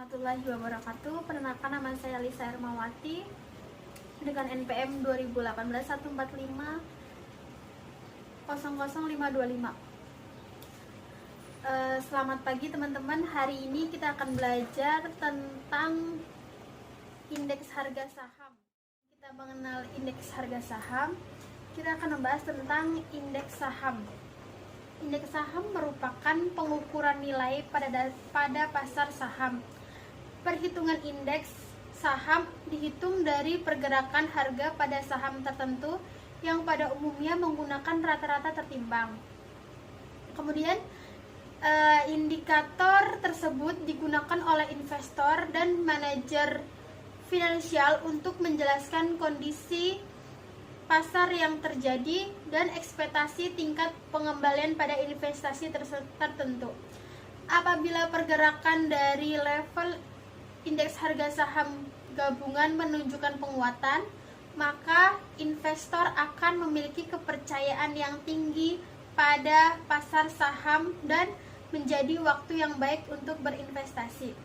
warahmatullahi wabarakatuh. Perkenalkan, nama saya Lisa Hermawati dengan NPM 2018-145-00525. Selamat pagi teman-teman. Hari ini kita akan belajar tentang indeks harga saham. Kita mengenal indeks harga saham, kita akan membahas tentang indeks saham. Indeks saham merupakan pengukuran nilai pada pasar saham. Perhitungan indeks saham dihitung dari pergerakan harga pada saham tertentu yang pada umumnya menggunakan rata-rata tertimbang. Kemudian indikator tersebut digunakan oleh investor dan manajer finansial untuk menjelaskan kondisi pasar yang terjadi dan ekspektasi tingkat pengembalian pada investasi tertentu. Apabila pergerakan dari level indeks harga saham gabungan menunjukkan penguatan, maka investor akan memiliki kepercayaan yang tinggi pada pasar saham dan menjadi waktu yang baik untuk berinvestasi.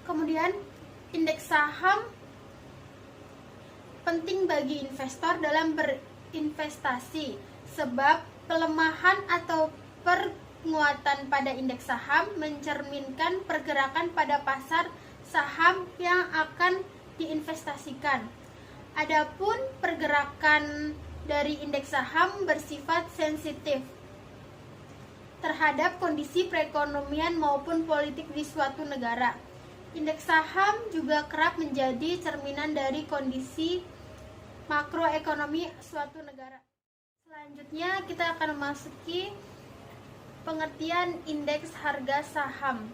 Kemudian, indeks saham penting bagi investor dalam berinvestasi, sebab pelemahan atau penguatan pada indeks saham mencerminkan pergerakan pada pasar saham yang akan diinvestasikan. Adapun pergerakan dari indeks saham bersifat sensitif terhadap kondisi perekonomian maupun politik di suatu negara. Indeks saham juga kerap menjadi cerminan dari kondisi makroekonomi suatu negara. Selanjutnya kita akan memasuki pengertian indeks harga saham.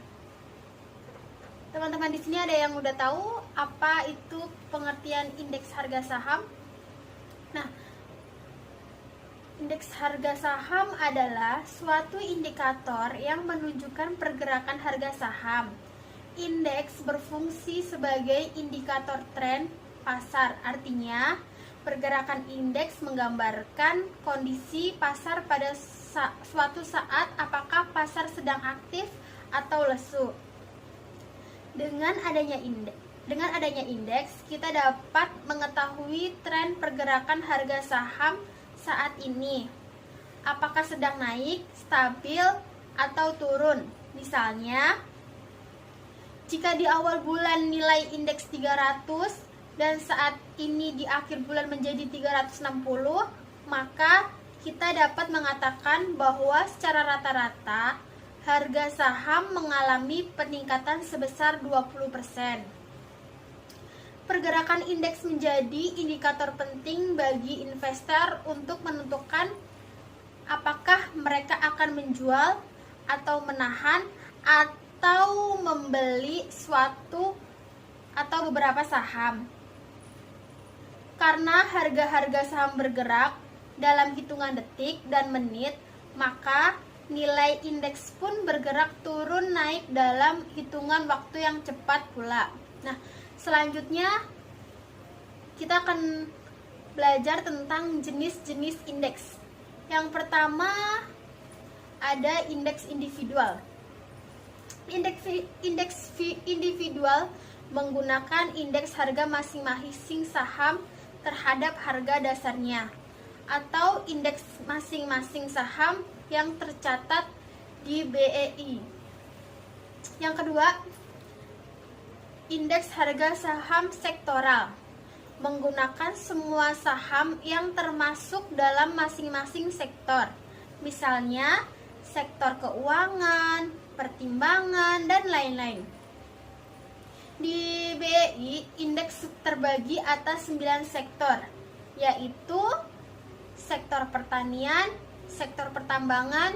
Teman-teman di sini ada yang udah tahu apa itu pengertian indeks harga saham? Nah, indeks harga saham adalah suatu indikator yang menunjukkan pergerakan harga saham. Indeks berfungsi sebagai indikator tren pasar, artinya pergerakan indeks menggambarkan kondisi pasar pada suatu saat, apakah pasar sedang aktif atau lesu. Dengan adanya indeks, kita dapat mengetahui tren pergerakan harga saham saat ini. Apakah sedang naik, stabil, atau turun? Misalnya, jika di awal bulan nilai indeks 300 dan saat ini di akhir bulan menjadi 360, maka kita dapat mengatakan bahwa secara rata-rata harga saham mengalami peningkatan sebesar 20%. Pergerakan indeks menjadi indikator penting bagi investor untuk menentukan apakah mereka akan menjual atau menahan atau membeli suatu atau beberapa saham. Karena harga-harga saham bergerak dalam hitungan detik dan menit, maka nilai indeks pun bergerak turun naik dalam hitungan waktu yang cepat pula. Nah, selanjutnya kita akan belajar tentang jenis-jenis indeks. Yang pertama ada indeks individual. Indeks individual menggunakan indeks harga masing-masing saham terhadap harga dasarnya atau indeks masing-masing saham yang tercatat di BEI. Yang kedua, indeks harga saham sektoral menggunakan semua saham yang termasuk dalam masing-masing sektor. Misalnya, sektor keuangan, pertimbangan, dan lain-lain. Di BEI, indeks terbagi atas 9 sektor, yaitu sektor pertanian, sektor pertambangan,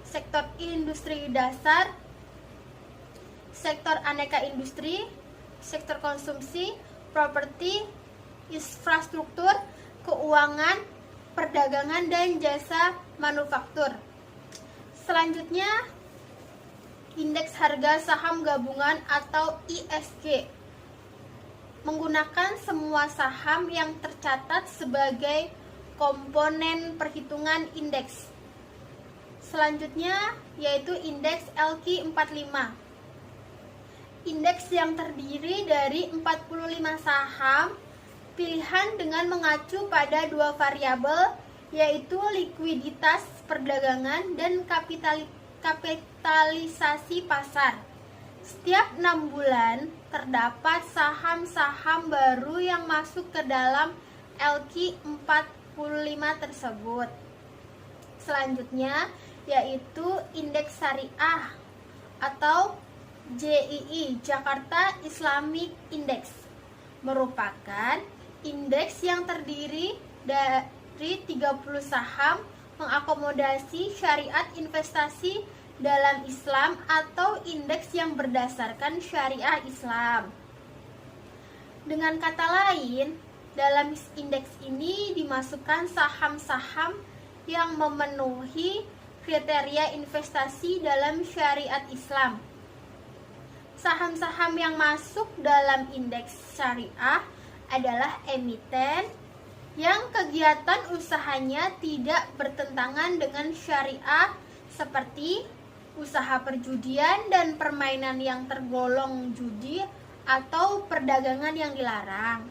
sektor industri dasar, sektor aneka industri, sektor konsumsi, properti, infrastruktur, keuangan, perdagangan, dan jasa manufaktur. Selanjutnya, indeks harga saham gabungan atau ISG menggunakan semua saham yang tercatat sebagai komponen perhitungan indeks. Selanjutnya yaitu indeks LQ45. indeks yang terdiri dari 45 saham pilihan dengan mengacu pada dua variabel, yaitu likuiditas perdagangan dan kapitalisasi pasar. Setiap 6 bulan terdapat saham-saham baru yang masuk ke dalam LQ45 tersebut. Selanjutnya yaitu indeks syariah atau JII, Jakarta Islamic Index, merupakan indeks yang terdiri dari 30 saham mengakomodasi syariat investasi dalam Islam atau indeks yang berdasarkan syariah Islam. Dengan kata lain, dalam indeks ini dimasukkan saham-saham yang memenuhi kriteria investasi dalam syariat Islam. Saham-saham yang masuk dalam indeks syariah adalah emiten yang kegiatan usahanya tidak bertentangan dengan syariah, seperti usaha perjudian dan permainan yang tergolong judi atau perdagangan yang dilarang.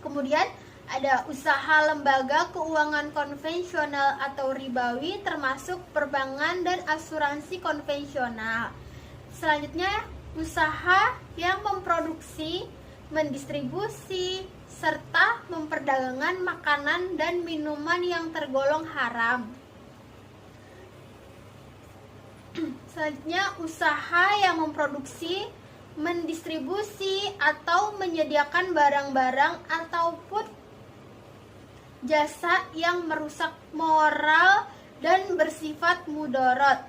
Kemudian ada usaha lembaga keuangan konvensional atau ribawi, termasuk perbankan dan asuransi konvensional. Selanjutnya, usaha yang memproduksi, mendistribusi, serta memperdagangkan makanan dan minuman yang tergolong haram. Selanjutnya, usaha yang memproduksi, mendistribusi, atau menyediakan barang-barang ataupun jasa yang merusak moral dan bersifat mudarat.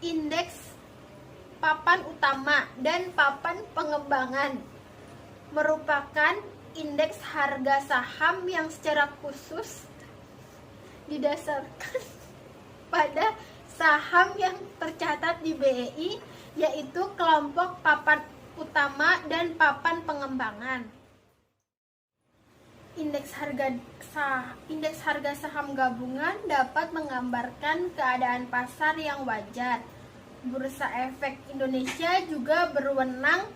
Indeks papan utama dan papan pengembangan merupakan indeks harga saham yang secara khusus didasarkan pada saham yang tercatat di BEI, yaitu kelompok papan utama dan papan pengembangan. Indeks harga saham gabungan dapat menggambarkan keadaan pasar yang wajar. Bursa Efek Indonesia juga berwenang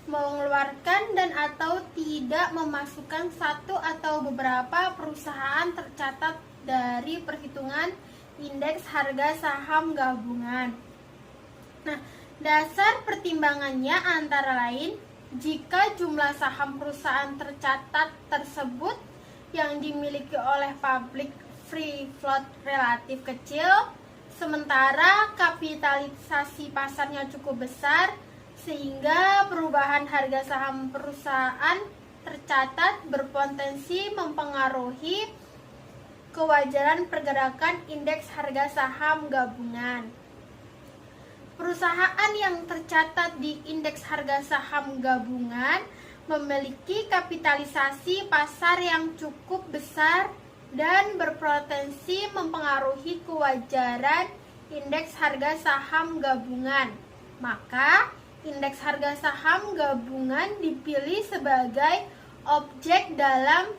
mengeluarkan dan atau tidak memasukkan satu atau beberapa perusahaan tercatat dari perhitungan indeks harga saham gabungan. Nah, dasar pertimbangannya antara lain, jika jumlah saham perusahaan tercatat tersebut yang dimiliki oleh public free float relatif kecil, sementara kapitalisasi pasarnya cukup besar, sehingga perubahan harga saham perusahaan tercatat berpotensi mempengaruhi kewajaran pergerakan indeks harga saham gabungan. Perusahaan yang tercatat di indeks harga saham gabungan memiliki kapitalisasi pasar yang cukup besar dan berpotensi mempengaruhi kewajaran indeks harga saham gabungan. Maka, indeks harga saham gabungan dipilih sebagai objek dalam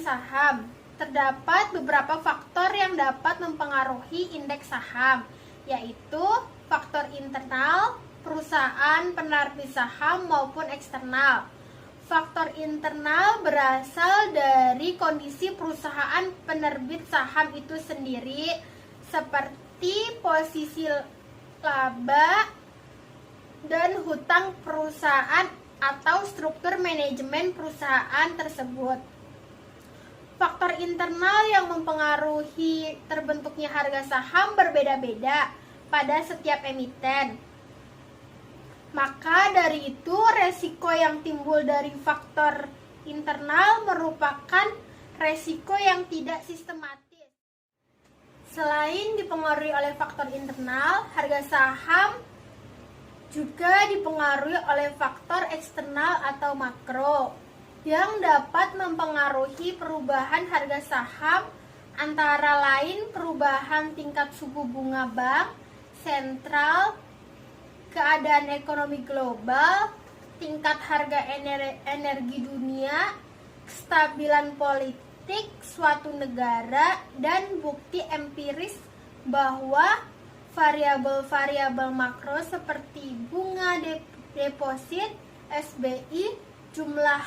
saham. Terdapat beberapa faktor yang dapat mempengaruhi indeks saham, yaitu faktor internal, perusahaan penerbit saham maupun eksternal. Faktor internal berasal dari kondisi perusahaan penerbit saham itu sendiri, seperti posisi laba dan hutang perusahaan atau struktur manajemen perusahaan tersebut. Faktor internal yang mempengaruhi terbentuknya harga saham berbeda-beda pada setiap emiten. Maka dari itu, resiko yang timbul dari faktor internal merupakan resiko yang tidak sistematis. Selain dipengaruhi oleh faktor internal, harga saham juga dipengaruhi oleh faktor eksternal atau makro yang dapat mempengaruhi perubahan harga saham, antara lain perubahan tingkat suku bunga bank sentral, keadaan ekonomi global, tingkat harga energi dunia, kestabilan politik suatu negara, dan bukti empiris bahwa variabel-variabel makro seperti bunga deposit, SBI, jumlah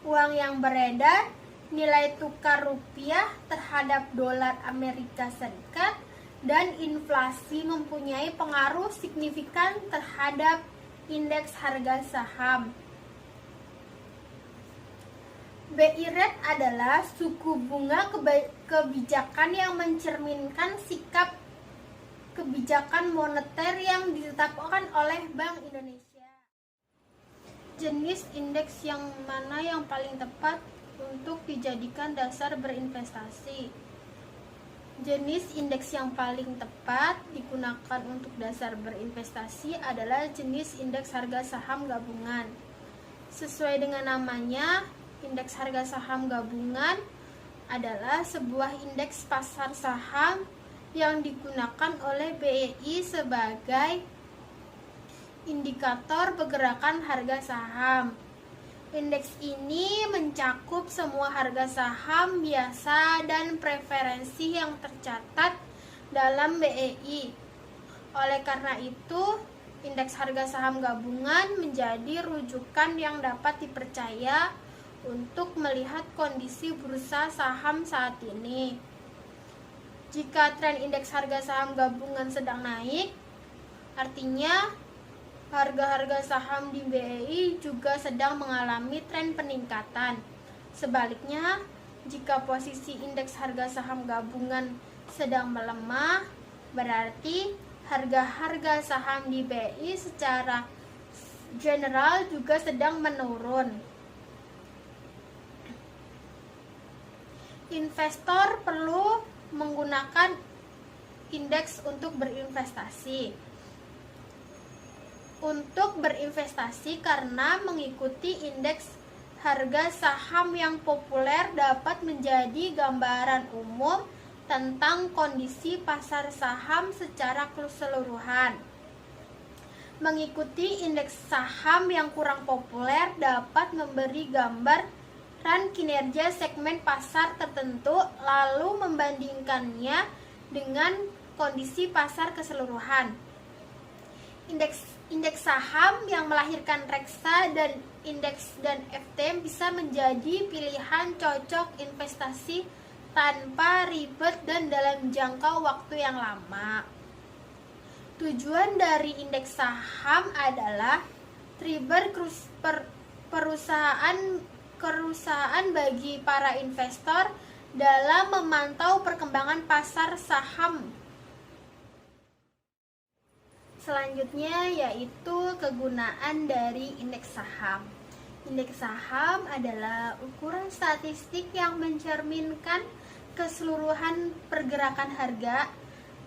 uang yang beredar, nilai tukar rupiah terhadap dolar Amerika Serikat, dan inflasi mempunyai pengaruh signifikan terhadap indeks harga saham. BI rate adalah suku bunga kebijakan yang mencerminkan sikap kebijakan moneter yang ditetapkan oleh Bank Indonesia. Jenis indeks yang mana yang paling tepat untuk dijadikan dasar berinvestasi? Jenis indeks yang paling tepat digunakan untuk dasar berinvestasi adalah jenis indeks harga saham gabungan. Sesuai dengan namanya, indeks harga saham gabungan adalah sebuah indeks pasar saham yang digunakan oleh BEI sebagai indikator pergerakan harga saham. Indeks ini mencakup semua harga saham biasa dan preferensi yang tercatat dalam BEI. Oleh karena itu, indeks harga saham gabungan menjadi rujukan yang dapat dipercaya untuk melihat kondisi bursa saham saat ini. Jika tren indeks harga saham gabungan sedang naik, artinya harga-harga saham di BEI juga sedang mengalami tren peningkatan. Sebaliknya, jika posisi indeks harga saham gabungan sedang melemah, berarti harga-harga saham di BEI secara general juga sedang menurun. Investor perlu menggunakan indeks untuk berinvestasi. Karena mengikuti indeks harga saham yang populer dapat menjadi gambaran umum tentang kondisi pasar saham secara keseluruhan. Mengikuti indeks saham yang kurang populer dapat memberi gambaran kinerja segmen pasar tertentu, lalu membandingkannya dengan kondisi pasar keseluruhan. Indeks saham yang melahirkan reksa dan indeks dan FT bisa menjadi pilihan cocok investasi tanpa ribet dan dalam jangka waktu yang lama. Tujuan dari indeks saham adalah trigger perusahaan bagi para investor dalam memantau perkembangan pasar saham. Selanjutnya yaitu kegunaan dari indeks saham. Indeks saham adalah ukuran statistik yang mencerminkan keseluruhan pergerakan harga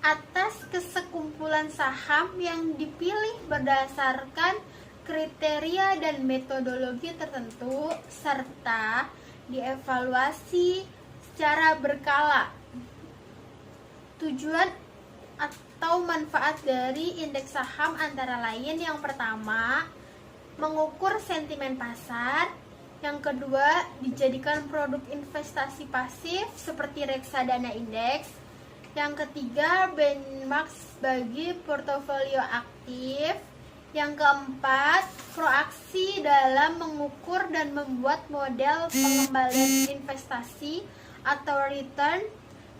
atas kesekumpulan saham yang dipilih berdasarkan kriteria dan metodologi tertentu serta dievaluasi secara berkala. Tujuan atau manfaat dari indeks saham antara lain, yang pertama, mengukur sentimen pasar. Yang kedua, dijadikan produk investasi pasif seperti reksadana indeks. Yang ketiga, benchmark bagi portofolio aktif. Yang keempat, proaksi dalam mengukur dan membuat model pengembalian investasi atau return,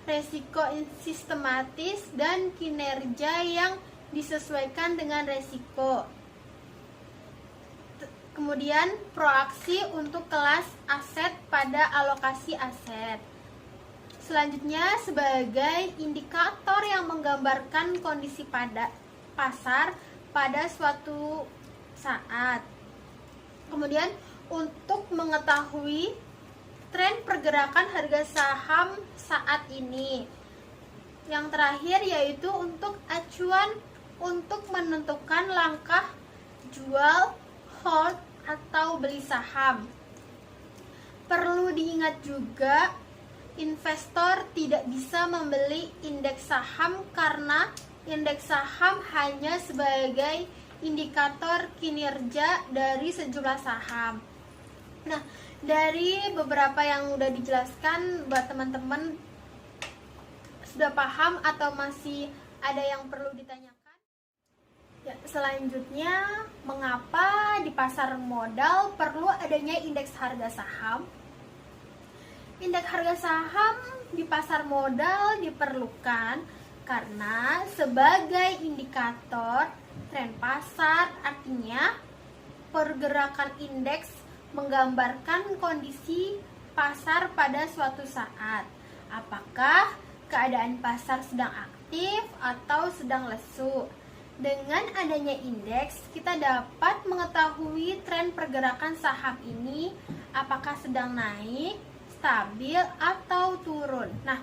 resiko sistematis, dan kinerja yang disesuaikan dengan resiko. Kemudian proaksi untuk kelas aset pada alokasi aset. Selanjutnya sebagai indikator yang menggambarkan kondisi pada pasar pada suatu saat. Kemudian untuk mengetahui tren pergerakan harga saham saat ini. Yang terakhir yaitu untuk acuan untuk menentukan langkah jual, hold, atau beli saham. Perlu diingat juga, investor tidak bisa membeli indeks saham karena indeks saham hanya sebagai indikator kinerja dari sejumlah saham. Nah, Dari beberapa yang udah dijelaskan, buat teman-teman sudah paham atau masih ada yang perlu ditanyakan? Ya, selanjutnya, mengapa di pasar modal perlu adanya indeks harga saham? Indeks harga saham di pasar modal diperlukan karena sebagai indikator tren pasar, artinya pergerakan indeks menggambarkan kondisi pasar pada suatu saat. Apakah keadaan pasar sedang aktif atau sedang lesu? Dengan adanya indeks, kita dapat mengetahui tren pergerakan saham ini apakah sedang naik, stabil, atau turun. Nah,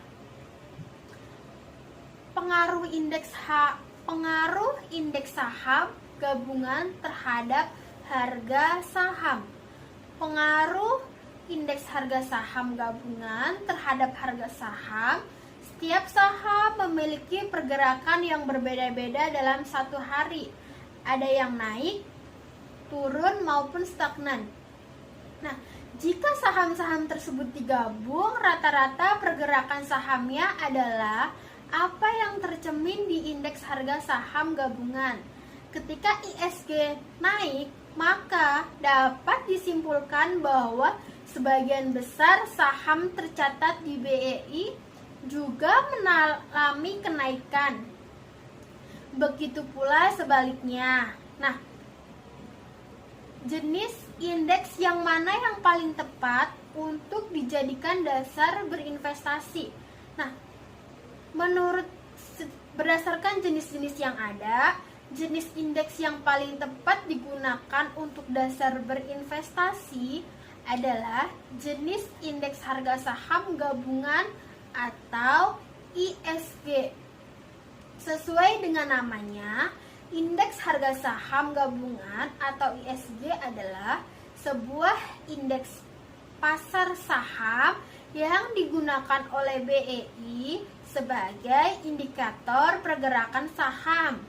pengaruh indeks saham gabungan terhadap harga saham. Pengaruh indeks harga saham gabungan terhadap harga saham. Setiap saham memiliki pergerakan yang berbeda-beda dalam satu hari. Ada yang naik, turun, maupun stagnan. Nah, jika saham-saham tersebut digabung, rata-rata pergerakan sahamnya adalah apa yang tercermin di indeks harga saham gabungan. Ketika ISG naik, maka dapat disimpulkan bahwa sebagian besar saham tercatat di BEI juga mengalami kenaikan. Begitu pula sebaliknya. Nah, jenis indeks yang mana yang paling tepat untuk dijadikan dasar berinvestasi? Nah, berdasarkan jenis-jenis yang ada, jenis indeks yang paling tepat digunakan untuk dasar berinvestasi adalah jenis indeks harga saham gabungan atau ISG. Sesuai dengan namanya, indeks harga saham gabungan atau ISG adalah sebuah indeks pasar saham yang digunakan oleh BEI sebagai indikator pergerakan saham.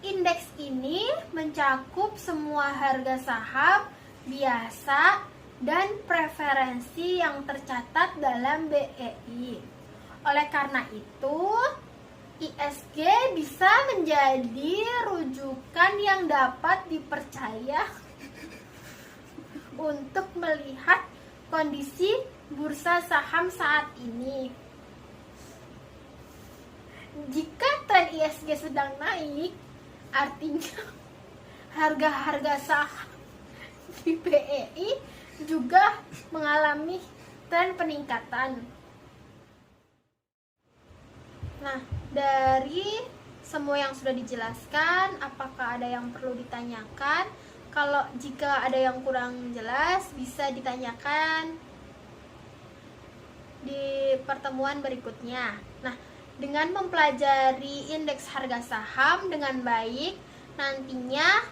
Indeks ini mencakup semua harga saham biasa dan preferensi yang tercatat dalam BEI. Oleh karena itu, ISG bisa menjadi rujukan yang dapat dipercaya untuk melihat kondisi bursa saham saat ini. Jika tren ISG sedang naik, artinya harga-harga saham di BEI juga mengalami tren peningkatan. Nah, dari semua yang sudah dijelaskan, apakah ada yang perlu ditanyakan? Kalau jika ada yang kurang jelas, bisa ditanyakan di pertemuan berikutnya. Nah, dengan mempelajari indeks harga saham dengan baik, nantinya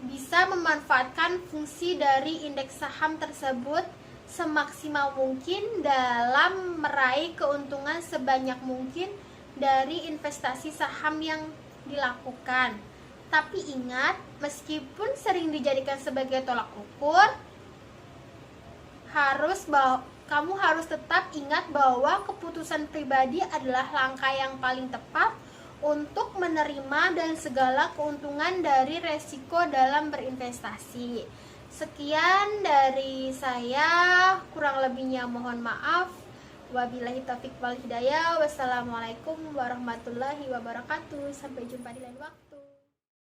bisa memanfaatkan fungsi dari indeks saham tersebut semaksimal mungkin dalam meraih keuntungan sebanyak mungkin dari investasi saham yang dilakukan. Tapi ingat, meskipun sering dijadikan sebagai tolak ukur, kamu harus tetap ingat bahwa keputusan pribadi adalah langkah yang paling tepat untuk menerima dan segala keuntungan dari resiko dalam berinvestasi. Sekian dari saya, kurang lebihnya mohon maaf. Wabillahi taufiq wal hidayah. Wassalamualaikum warahmatullahi wabarakatuh. Sampai jumpa di lain waktu.